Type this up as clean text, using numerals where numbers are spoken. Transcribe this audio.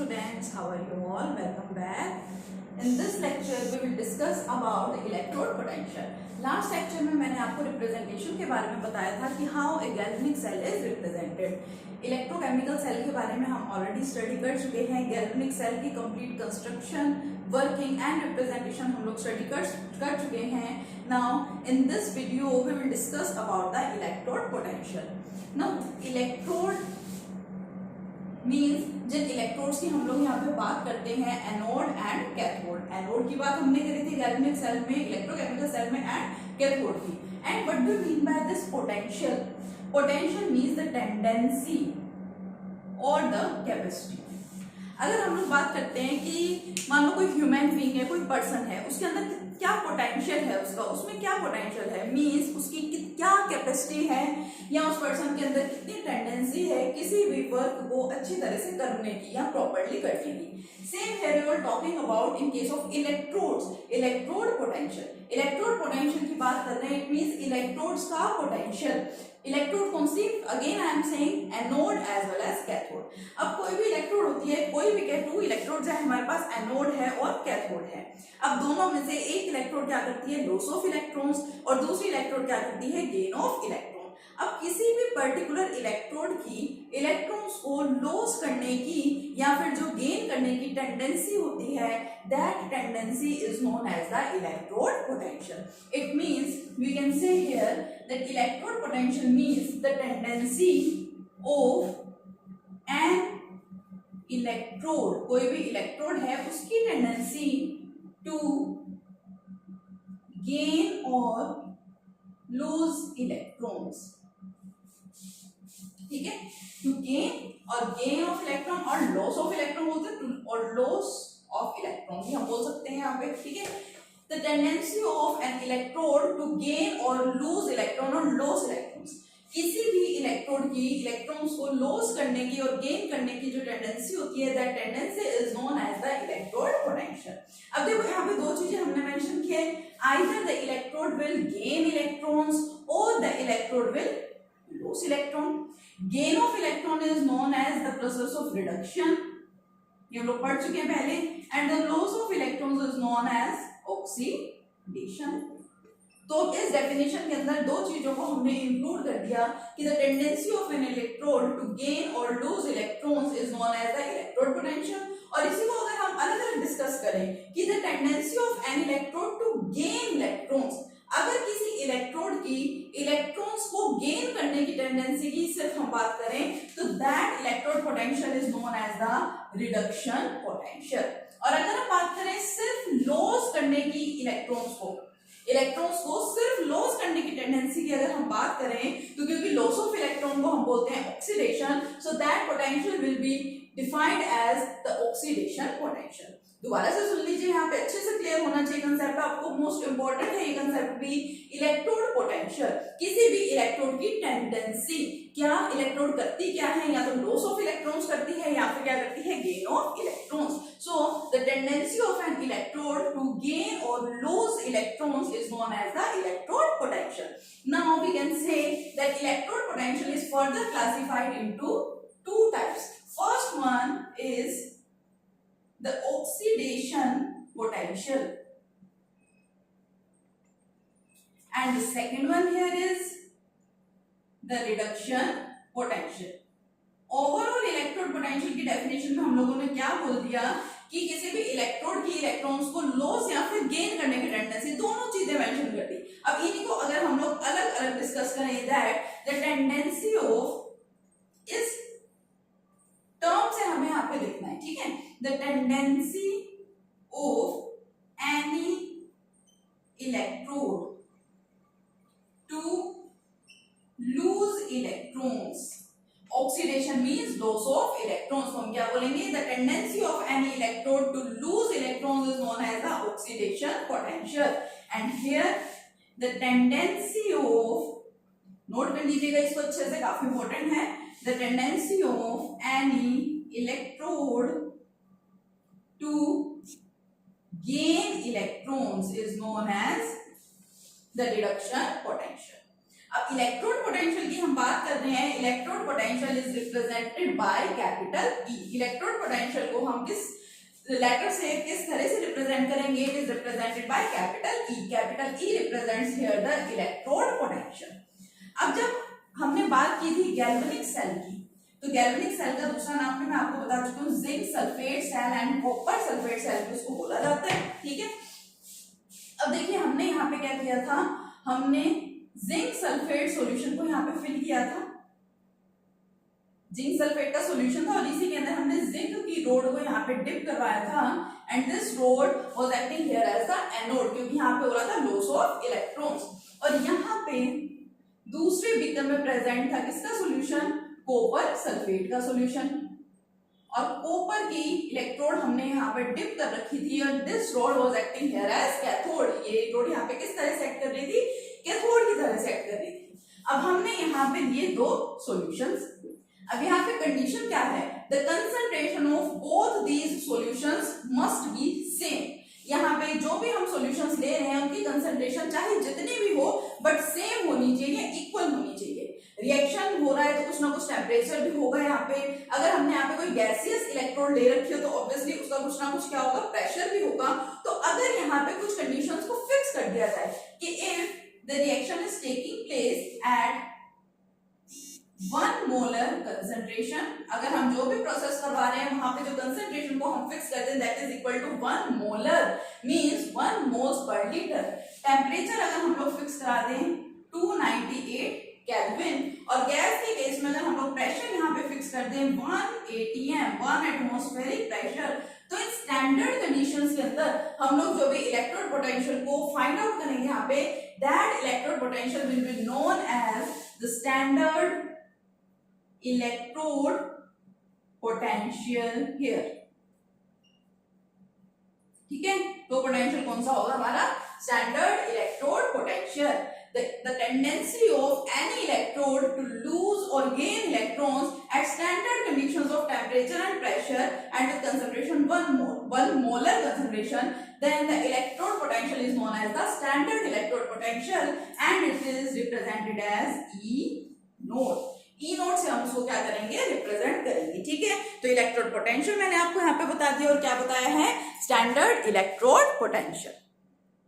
students, how are you all? Welcome back. In this lecture we will discuss about the electrode potential. Last lecture में मैंने आपको representation के बारे में बताया था कि how a galvanic cell is represented. Electrochemical cell के बारे में हम ऑलरेडी स्टडी कर चुके हैं. गैल्वेनिक सेल की complete construction, working and representation हम लोग स्टडी कर चुके हैं. Now in this video we will discuss about the electrode potential. Now electrode means जिन इलेक्ट्रोड्स की हम लोग यहाँ पे बात करते हैं एनोड एंड कैथोड. एनोड की बात हमने करी थी गैल्वेनिक सेल में, इलेक्ट्रोकेमिकल सेल में एंड कैथोड की. And what do mean by this potential? Potential means the tendency और द कैपेसिटी. अगर हम लोग बात करते हैं कि मान लो कोई ह्यूमन बीइंग है, कोई पर्सन है, उसके अंदर क्या पोटेंशियल है, उसमें क्या पोटेंशियल है, मीन्स उसकी क्या कैपेसिटी है या उस पर्सन के अंदर कितनी टेंडेंसी है किसी भी वर्क को अच्छी तरह से करने की या प्रॉपर्ली करने की. Same here we are talking about in case of electrodes, electrode potential. Electrode potential की बात कर रहे हैं, इट मींस इलेक्ट्रोड्स का पोटेंशियल. इलेक्ट्रोड कौन सी? Again I am saying anode as well as cathode. अब कोई भी इलेक्ट्रोड होती है, कोई भी टू इलेक्ट्रोड्स है हमारे पास, एनोड है और कैथोड है. अब दोनों में से एक इलेक्ट्रोड क्या करती है? लॉस ऑफ इलेक्ट्रॉन्स, और दूसरी इलेक्ट्रोड क्या करती है? Gain of electron. अब किसी भी पर्टिकुलर इलेक्ट्रोड की इलेक्ट्रॉन्स को लॉस करने की या फिर जो गेन करने की टेंडेंसी होती है, that tendency is known as the electrode potential. It means we can say here that electrode potential means the tendency of an electrode, कोई भी इलेक्ट्रोड है उसकी टेंडेंसी टू गेन और लूज इलेक्ट्रॉन्स. ठीक है, टू गेन और gain of electron और loss of electron बोलते हैं, और लॉस ऑफ इलेक्ट्रॉन भी हम बोल सकते हैं यहाँ पे. ठीक है, the tendency of an electrode to gain और लूज इलेक्ट्रॉन और लॉस इलेक्ट्रॉन्स. किसी भी इलेक्ट्रोड की इलेक्ट्रॉन्स को लॉस करने की और गेन करने की जो टेंडेंसी होती है, that tendency is known as the electrode potential. अब देखो यहाँ पे दो चीजें हमने मेंशन की है, either the electrode will gain electrons or the electrode will lose electron. Gain of electron is known as the process of reduction, ये हम लोग पढ़ चुके हैं पहले. and the loss of electrons is known as oxidation. तो इस definition के अंदर दो चीजों को हमने इंक्लूड कर दिया कि the tendency of an electrode to gain और lose electrons is known as the electrode potential. और इसी को अगर हम अलग अलग डिस्कस करें कि the tendency of an electrode to gain electrons, अगर किसी इलेक्ट्रोड की इलेक्ट्रॉन्स को गेन करने की टेंडेंसी की सिर्फ हम बात करें, तो that electrode potential is known as the reduction potential. और अगर हम बात करें सिर्फ लॉस करने की इलेक्ट्रॉन्स को सिर्फ लॉस करने की टेंडेंसी की अगर हम बात करें, तो क्योंकि लॉस ऑफ इलेक्ट्रॉन को हम बोलते हैं oxidation, so that potential will be defined as the oxidation potential. दोबारा से सुन लीजिए, यहाँ पे अच्छे से क्लियर होना चाहिए कंसेप्ट. आपको मोस्ट इंपॉर्टेंट है ये कंसेप्ट भी. इलेक्ट्रोड पोटेंशियल, किसी भी इलेक्ट्रोड की टेंडेंसी, क्या इलेक्ट्रोड करती क्या है, या तो लॉस ऑफ इलेक्ट्रॉन्स करती है या फिर क्या करती है? Gain of electrons. So the tendency of an electrode to gain और lose electrons is known as the electrode potential. Now we can say that electrode potential is further classified into two types. First one is the oxidation potential, and the second one here is the reduction potential. Overall electrode potential की definition में हम लोगों ने क्या बोल दिया कि किसी भी इलेक्ट्रोड की इलेक्ट्रॉन्स को लॉस या फिर गेन करने की टेंडेंसी, दोनों चीजें मेंशन कर दी. अब इन्हीं को अगर हम लोग अलग अलग डिस्कस करें, दैट द टेंडेंसी ऑफ इस टर्म से हमें यहाँ पे लिखना है. ठीक है, the tendency of any electrode to lose electrons. Oxidation means loss of electrons. तो हम क्या बोलेंगे? The tendency of any electrode to lose electrons is known as the oxidation potential. And here the tendency of, note कर लीजिएगा इसको अच्छे से, काफी इंपॉर्टेंट है. The tendency of any electrode to gain electrons is known as the reduction potential. अब electrode potential की हम बात कर रहे हैं। Electrode potential is represented by capital E. Electrode potential को हम किस लेटर से किस तरह से रिप्रेजेंट करेंगे? It is represented by capital E. Capital E represents here the electrode potential. अब जब हमने बात की थी गैल्वेनिक सेल की, तो गैल्वेनिक सेल का दूसरा नाम भी मैं आपको बता चुकी हूँ, zinc sulphate cell and copper sulphate cell भी उसको बोला जाता है। ठीक है, अब देखिए हमने यहाँ पे क्या किया था, हमने जिंक सल्फेट सॉल्यूशन को यहाँ पे फिल किया था। जिंक सल्फेट का सॉल्यूशन था और इसी के अंदर हमने जिंक की रोड को यहाँ पे डिप करवाया था and this rod was acting here as the anode, क्योंकि यहाँ पे हो रहा था लॉस ऑफ इलेक्ट्रॉन्स। और यहाँ पे दूसरे बीकर में प्रेजेंट था किसका सॉल्यूशन? कॉपर सल्फेट का सॉल्यूशन। और कॉपर की इलेक्ट्रोड हमने यहाँ पे डिप कर रखी थी और this rod was acting here as cathode. ये रोड यहाँ पे किस तरह से एक्ट कर रही थी? कैथोड की तरह से एक्ट कर रही थी। अब हमने यहाँ पे लिए दो सॉल्यूशंस। अब यहाँ पे कंडीशन क्या है? The concentration of both these solutions must be same. यहाँ पे जो भी हम सॉल्यूशंस ले रहे हैं उनकी कंसंट्रेशन चाहे जितनी भी हो बट सेम होनी चाहिए, इक्वल होनी चाहिए। रिएक्शन हो रहा है तो कुछ ना कुछ टेम्परेचर भी होगा यहाँ पे। अगर हमने यहाँ पे कोई गैसियस इलेक्ट्रोड ले रखी हो तो ऑब्वियसली उसका कुछ ना कुछ क्या होगा? प्रेशर भी होगा। तो अगर यहाँ पे कुछ कंडीशंस को फिक्स कर दिया जाए कि if the reaction is taking place at 1 molar concentration, अगर हम जो भी प्रोसेस करवा रहे हैं वहां पे जो कंसंट्रेशन को हम फिक्स करते हैं that is equal to 1 molar means 1 moles per litre. Temperature अगर हम लोग फिक्स करा दें 298 केल्विन और गैस के केस में अगर हम लोग प्रेशर यहाँ पे फिक्स कर दें 1 atm 1 एटमॉस्फेरिक प्रेशर, तो इन स्टैंडर्ड कंडीशंस के अंदर हम लोग जो भी इलेक्ट्रोड पोटेंशियल को फाइंड आउट करेंगे यहाँ पे, that electrode potential will be known as the standard electrode potential here. ठीक है, तो पोटेंशियल कौन सा होगा हमारा? Standard electrode potential. The tendency of any electrode to lose or gain electrons at standard conditions of temperature and pressure and with concentration 1 molar concentration, then the electrode potential is known as the standard electrode potential and it is represented as E naught। E note से हम उसको क्या करेंगे? Represent करेंगे। ठीक है, तो electrode potential मैंने आपको यहाँ पे बता दिया और क्या बताया है? Standard electrode potential.